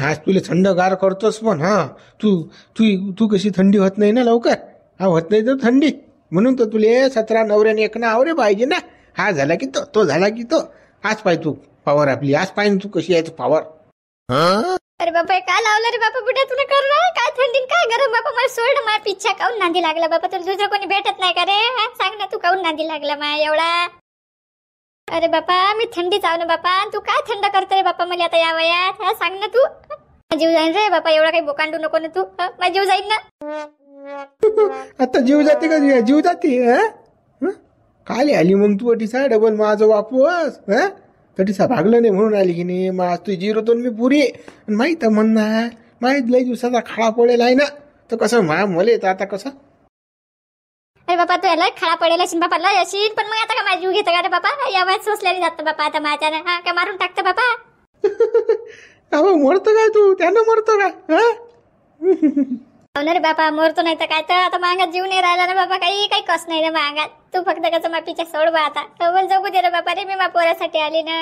हाच तुला थंडगार करतोस पण हा तू तू तू कशी थंडी होत नाही ना लवकर. हा होत नाही तर थंडी म्हणून तर तुले 17 नवऱ्याने एक ना आवरे पाहिजे ना. हा झाला की तो झाला की तो. आज पाय तू पावर आपली आज पाय तू कशी आहे तू पावर. अरे बापा काय लावलं रे बापा बुड्या तुला कर ना काय थंडीन काय गरम बापा मला सोड माझ्या पिच्छा काऊन नांदी लागला बापा तुला दुसरं कोणी भेटत नाही का रे सांग ना तू काऊन नांदी लागला मा एवढा. अरे बापा मी थंडी चाव ना बापा तू काय थंड करते रे बापा मला आता या वयात हा सांग ना तू. जीव जाईन रे बापा एवढा काही बोकांडू नको ना तू माझा जीव जाईन ना. आता जीव जाते का जीव जाते काय आली मग तू अटीसा डबल माझं वापस हा तटीसा भागलं नाही म्हणून आली की नाही मग तू जिरवतो मी पुरी माहित म्हणणार माहित लई दिवसाचा खाडा पडेल आहे ना तर कसं मले तर आता कसं. अरे बापा तू याला खळा पडेल असेल बापा लय असेल पण मग आता का माझा जीव घेतं का रे बापा या वयात सोसल्याने जातं बापा आता माझ्या हा काय मारून टाकतं बापा. अहो मरतो काय तू त्यानं मरतो काय रे बापा मरतो नाही तर काय तर आता मागात जीव नाही राहिला ना बाबा काही काही कस नाही रे मागात तू फक्त कसं मापीच्या सोड बा आता पण जगू दे रे बापा रे मी मा पोरासाठी आली ना.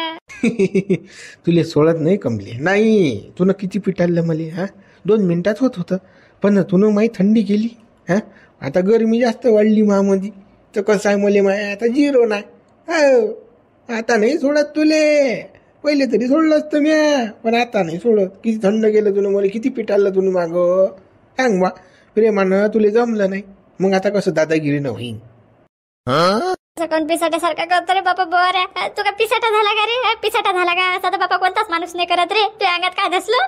तुले सोडत नाही कमले नाही तुनं किती पिटाळलं मले हा 2 मिनिटात होत होतं पण तुनं माही थंडी केली हा आता गरमी जास्त वाढली मामध्ये तर कसं आहे मले माय आता जिरो नाही आता नाही सोडत तुले. पहिले तरी सोडलं असतं मी पण आता नाही सोडत. किती थंड गेलं तुनं मला किती पिटाळलं तुनं माग सांग बा प्रेमानं तुले जमलं नाही मग आता कसं दादागिरी न होईन. कोण पिसाट्यासारखा करतो रे बापा बरं तू काय पिसाटा झाला का रे पिसाटा झाला का असा तर बापा कोणताच माणूस नाही करत रे तू अंगात काय धसलं.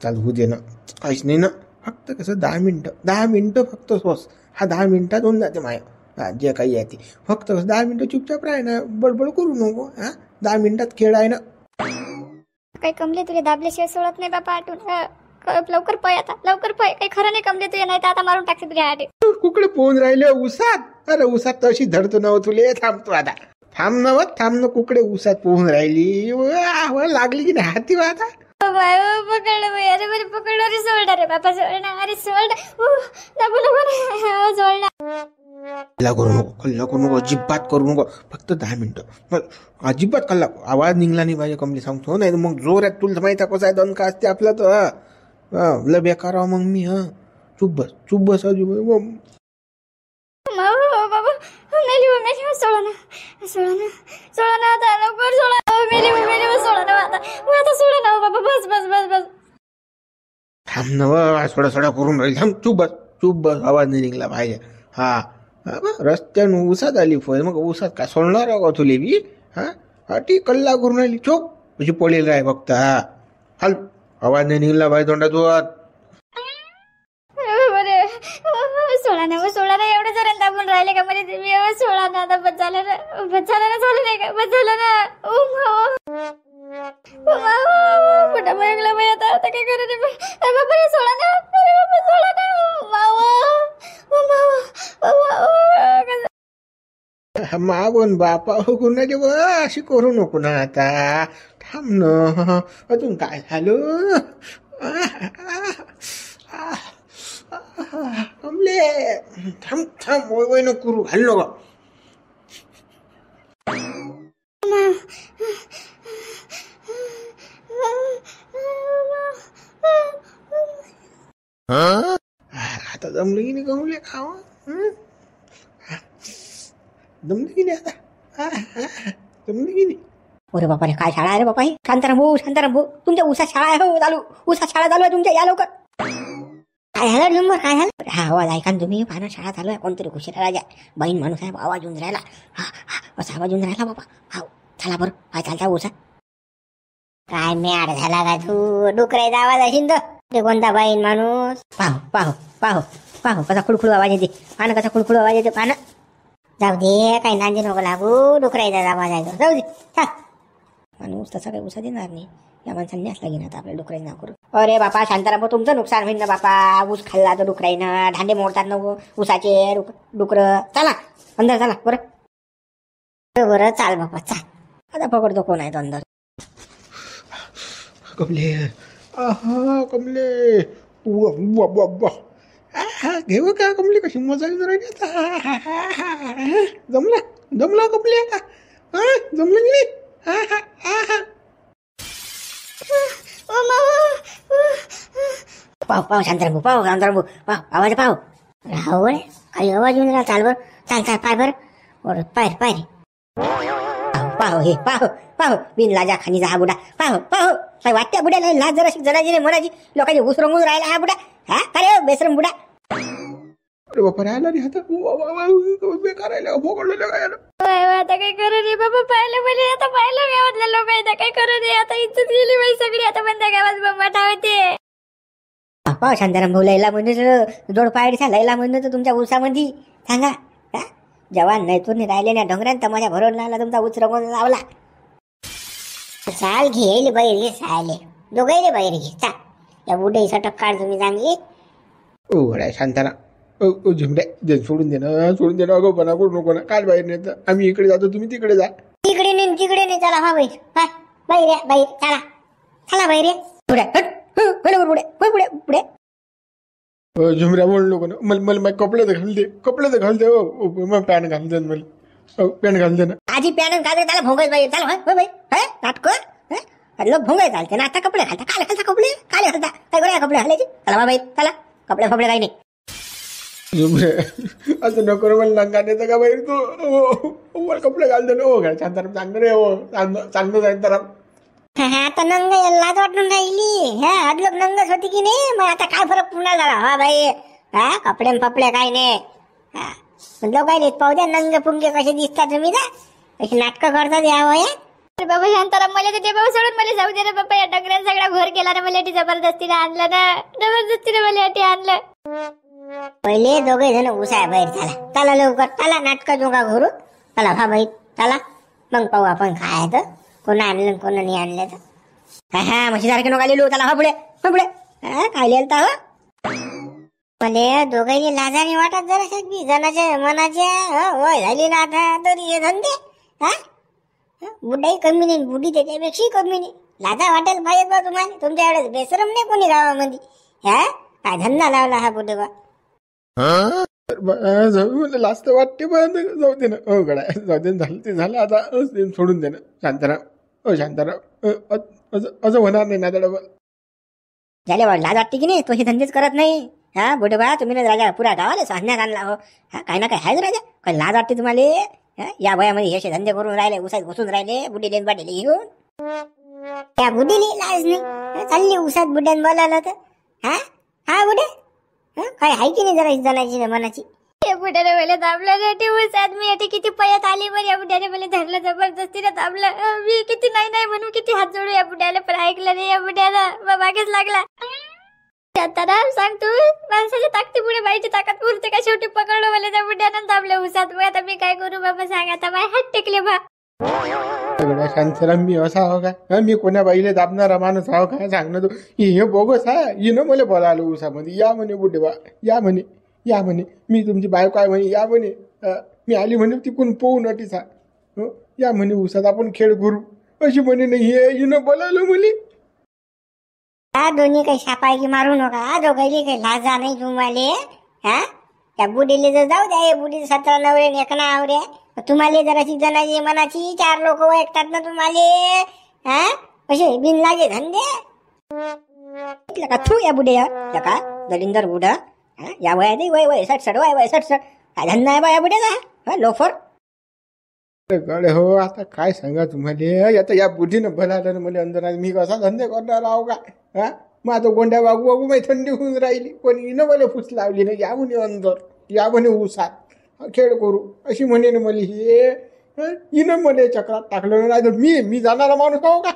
चाल होऊ दे ना काहीच नाही ना फक्त कसं 10 मिनिटं फक्त सोस हा 10 मिनिटात होऊन जाते माया जे काही आहे ते फक्त 10 मिनिटं चुपचाप राह ना बडबड करू नको हा 10 मिनिटात खेळ आहे ना. काही कमले तुला दाबल्याशिवाय सोडत नाही बापा आठवून लवकर पय आता लवकर पय काही खरं नाही कमले तुझ्या नाही तर आता मारून टाकते तुझ्या कुकडे पोहून राहिले उसात अरे उसात तशी धरतो नव तुले थांबतो आता थांब न कुकडे उसात पोहून राहिली लागली की नाही हाती आता. पकडलं अरे बरे पकडलं अरे सोडणार रे बापा सोडणार अरे सोड दाबू नको सोडणार. कल्ला करू नको अजिबात करू नको फक्त 10 मिनिटं अजिबात कल्ला आवाज निघला नाही पाहिजे कमली सांगतो नाही मग जोरात तुला माहिती आहे कसं आहे दणका असते आपलं तर लय बेकार मग मी चुप बस बाबा मेली सोडा ना आता लवकर सोडा मेली सोडा ना आता सोडा ना बाबा बस थांब ना सोडा करून राहील थांब चुप बस आवाज नाही निघला पाहिजे. हा रस्त्यानं उसात आली फोन मग उसात काय सोडणार का तुले बी हा ती कल्ला करून राहिली चोप म्हणजे पडेल काय फक्त हा हाल आवाज नाही निघला पाहिजे तोंडात. सोडा ना एवढं जरा दाबून राहिले का म्हणजे सोडा ना आता बस झालं नाही का बस झालं ना कुठं मगला बाई आता काय करू रे बाबा सोडा ना अरे बाबा सोडा ना मागून बापा कुणाची अशी करू नको ना आता थांब न अजून काय झालं कमले थांब वय न करू घाल नको. आता जमलं की नाही कमले खाव जमलं की नाही आता जमलं की नाही. अरे बापा रे काय शाळा आहे रे बापा ही शांताराम भाऊ तुमच्या उसात शाळा आहे हो चालू उसात शाळा चालू आहे तुमच्या या लवकर. काय झालं नंबर काय झालं हा आवाज ऐका तुम्ही पाहणं शाळा चालू आहे कोणतरी खुशीला राजा बहीण माणूस आहे आवाज येऊन राहिला असा आवाज येऊन राहिला बाबा हा चला बरं काय चालता उसात. काय मॅड झाला का तू डुकरायचा आवाज असेल तर कोणता बहीण माणूस पाहू कसा खुळखुळ आवाज येते पाहणं कसा खुळखुळ आवाज येते पाहणं. जाऊ दे काही नांदी नको लागू डुकरायचा आवाज आहे जाऊ दे माणूस तसा काही उसा देणार नाही या माणसांनी असला घेणार आपल्या डुकराईनं नाव करू. अरे बापा शांताराम तुमचं नुकसान होईल ना बापा ऊस खाल्ला तर डुकराईनं धांडे मोडतात ना ऊसाचे डुकरं चला अंदर चला बरं चाल बापा चाल आता पकडतो कोण आहे तो अंदर. कमले घेऊ का कमले कशी मजा येऊन राहिली जमला कमले जमलं की नाही ओ माऊ. पाव शांताराम पाव आवाज पाव राहू रे काही आवाज येऊन राहा चाल बर चाल पाय बर पाय रे पाव हे पाव बिन लाजा खानीचा हा बुडा पाव काय वाटत्या बुड्याला लाज जराशी जराजी रे मराजी लोकांचे ऊस रंगून राहिला हा बुडा हा अरे बेसरम बुडा अरे बापा राहिला रे आता बेकार राहिला भोगडलेलं काय याला. आता काय करू रे बाबा. पाहिलं गावातल्या लोक आता काय करू रे. आता इज्जत गेली बाई सगळी. आता बंद गावात बंबाटा होते. पाव शांताराम भाऊ लैला म्हणून जोड पायडीचा लैला म्हणून तर तुमच्या ऊसामध्ये सांगा जवान नाही तुम्ही राहिले ना डोंगरात तर माझ्या भरून लागला तुमचा ऊस रंगून लावला. चाल घेईल बाहेर घे साले दोघे बाहेर घे चाल या बुडे सटक काढ तुम्ही चांगली. ओ गड्या शांताराम झुमड्या सोडून दे ना अगो बना करू नको ना. काल बाहेर नेत आम्ही इकडे जातो तुम्ही तिकडे जा. तिकडे नाही चला हा बाहेर बाहेर चला बाहेर पुढे झुमऱ्या बोल नको ना. मला कपडे तर घाल दे मग पॅन्ट घाल दे मला पॅन्ट घाल दे ना. आजी पॅन्ट घाल त्याला भोंगाय बाई चला नाटक लोक भोंगाय चालते ना. आता कपडे घालता काल घालता काय करूया कपडे घालायचे चला बाई चला कपडे काही नाही. असं नको मला लंगा नेतं का बाहेर तू मला कपडे घाल दे ना. हो काय शांताराम चांगलं रे हो चांगलं शांताराम. आता नंग लाज वाटून राहिली आडलोक नंगच होती की नाही. मग आता काय फरक पुन्हा झाला हा बाई कपडे पपडे काय नाही लोकांनी पाहू द्या नंग पुंगे कसे दिसतात तुम्ही ना कशी नाटकं करतात यावं. अरे बाबा शांताराम मला ते बाबा सोडून मला जाऊ दे रे बाबा. या डंगऱ्यात सगळा घोर केला ना मला जबरदस्तीने आणलं ना. जबरदस्तीने मला आणलं. पहिले दोघे जण उसाय बाहेर चला लवकर चला नाटकं जोगा घोरू चला हा बाई चला मग पाहू आपण काय तर कोण आणलं कोण नाही आणलं तर हा म्हशीसारखे नको आलेलो चला हा पुढे काय लिहिलता हो मला दोघांनी लाजाने वाटत जरा जणाच्या मनाच्या वय झाली ना आता तरी हे धंदे बुडाई कमी नाही बुडी त्याच्यापेक्षा कमी नाही. लाजा वाटेल पाहिजे बा तुम्हाला तुमच्या एवढ्याच बेसरम नाही कोणी गावामध्ये काय धंदा लावला हा बुडे बा. मला लास्ट वाटते पण जाऊ दे ना. हो गड्या जाऊ दे झालं ते झालं आता सोडून दे ना शांताराम असं होणार नाही ना डबल झाले बा. लाज वाटते की नाही तो हे धंदेच करत नाही बुडे बा. तुम्ही ना राजा पुरा गावाला सांगण्यात आणला हो काय ना काय आहेच राजा काय लाज वाटते तुम्हाला. या वयामध्ये हे धंदे करून राहिले उसात घुसून राहिले बुडी लेन बाटेले घेऊन त्या बुडीली लाज नाही चालली उसात बुड्यान बोलावलं तर हा बुडे काय आहे की नाही जरा जणाची ना मनाची. या बुड्याने मला दाबलं रे. ते उसात मी याठी किती पयत आली बरं. या बुड्याने मला धरलं जबरदस्तीने दाबलं. मी किती नाही म्हणून किती हात जोडू या बुड्याला पण ऐकलं रे. या बुड्याला मागेच लागला. शांताराम सांग तू माणसाच्या ताकदीपुढे बाईची ताकद पुरते का. शेवटी पकडलं मला त्या बुड्यानं दाबलं उसात. मग आता मी काय करू बाबा सांग. आता माझे हात टेकले बा. शांताराम मी असा आहो काय मी कोण्या बाईले दाबणारा माणूस आहो काय सांग ना तू. हे बोगस हिनं मला बोलावलं उसामध्ये या म्हणे बुड्डे बा या म्हणे मी तुमची बायको आहे म्हणे या म्हणे मी आली म्हणे तिकून पोहू नटीसा या म्हणे उसात आपण खेळ करू अशी म्हणे नाही हे हिनं बोलावलं मुली. दोन्ही काही शापायकी मारू नका दोघांनी काही लाजा नाही तुम्हाला. त्या बुडीले जर जाऊ द्या बुडी 17 नवरे एक नावरे तुम्हाला जराशी जणाची मनाची 4 लोक ऐकतात ना तुम्हाला असे बिन लागे धंदे का थू या बुडे का दलिंदर बुडा या वयात वय 67 वय 67 काय धंदा आहे बा या बुड्याचा लोफर. गडे हो आता काय सांगा तुम्हाला. आता या बुद्धीनं भलालं मला अंदर मी कसा धंदे करणार आहो का मग आता गोंड्या वागू माझी थंडी होऊन राहिली. पण हिनं मला फुस लावली ना या म्हणे अंदर या म्हणे उसात खेळ करू अशी म्हणे ना मला. हे हिनं मला चक्रात टाकलं नाही मी जाणारा माणूस आहो का.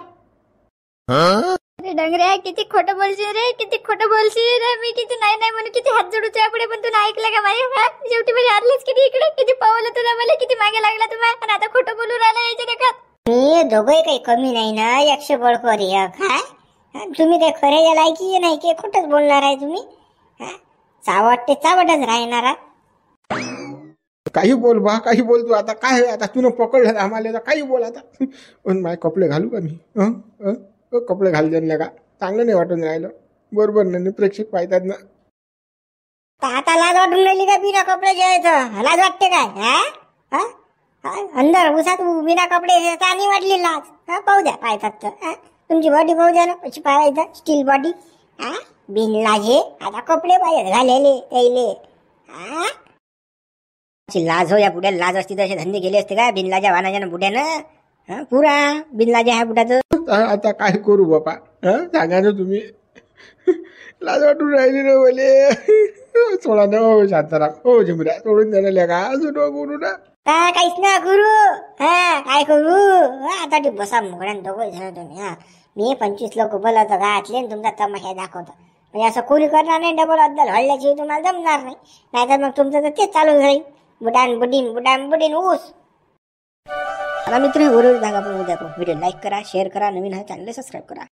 अरे डंगऱ्या किती खोटं बोलशील रे. किती खोटं बोलशील रे. मी किती नाही म्हणून किती हात जोडूच्या पुढे पण तू ऐकलं का माझ्या. शेवटी म्हणजे आरलीच किती इकडे किती पावलं तुला मला किती मागे लागला तुम्हाला. पण आता खोटं बोलू राहिला याच्या देखत. मी दोघंही काही कमी नाही ना 100 बळखोर काय तुम्ही काही खरे लायकी नाही की खोटंच बोलणार आहे तुम्ही. चावट चावटच राहणार. काही बोल बा काही बोल तू आता काय आता तुनं पकडलं आम्हाला काही बोल आता. पण माझे कपडे घालू का मी कपडे घाल जनले का चांगलं नाही वाटून राहिलं. बरोबर नाही प्रेक्षक पाहतात ना. आता लाज वाटून राहिली का बिना कपडे घ्यायचं लाज वाटते काय अंदर उसात बिना कपडे चांगली वाटली लाज पाहू द्या पाहतात तर तुमची बॉडी पाहू द्या ना कशी पाहायचं स्टील बॉडी. हा बिन लाजे आता कपडे पाहिजे घालेले त्याले. हा लाज हो या बुड्याला लाज असती तर असे धंदे गेले असते का बिनलाजा वानाच्या बुड्यानं. हा पुरा बिनलाजा ह्या बुड्याचं. आता काय करू बापा सांगा ना तुम्ही. लाज वाटून राहिली ना मले. सोडा ना हो शांताराम हो जमऱ्या सोडून द्यायला का अजून बोलू ना. काहीच ना करू. हा काय करू आता ते बसा मुघड्यान दोघं जण तुम्ही. हा मी 25 लोक बोलवतो गावातले तुमचा तमाशा दाखवतो. म्हणजे असं कोणी करणार नाही. डबल अद्दल हळल्याशिवाय तुम्हाला जमणार नाही. नाहीतर मग तुमचं तर तेच चालू राहील बुडान बुडीन ऊस. मला मित्र बरोबर सांगा पण उद्या व्हिडिओ लाईक करा शेअर करा नवीन हा चॅनल सबस्क्राईब करा.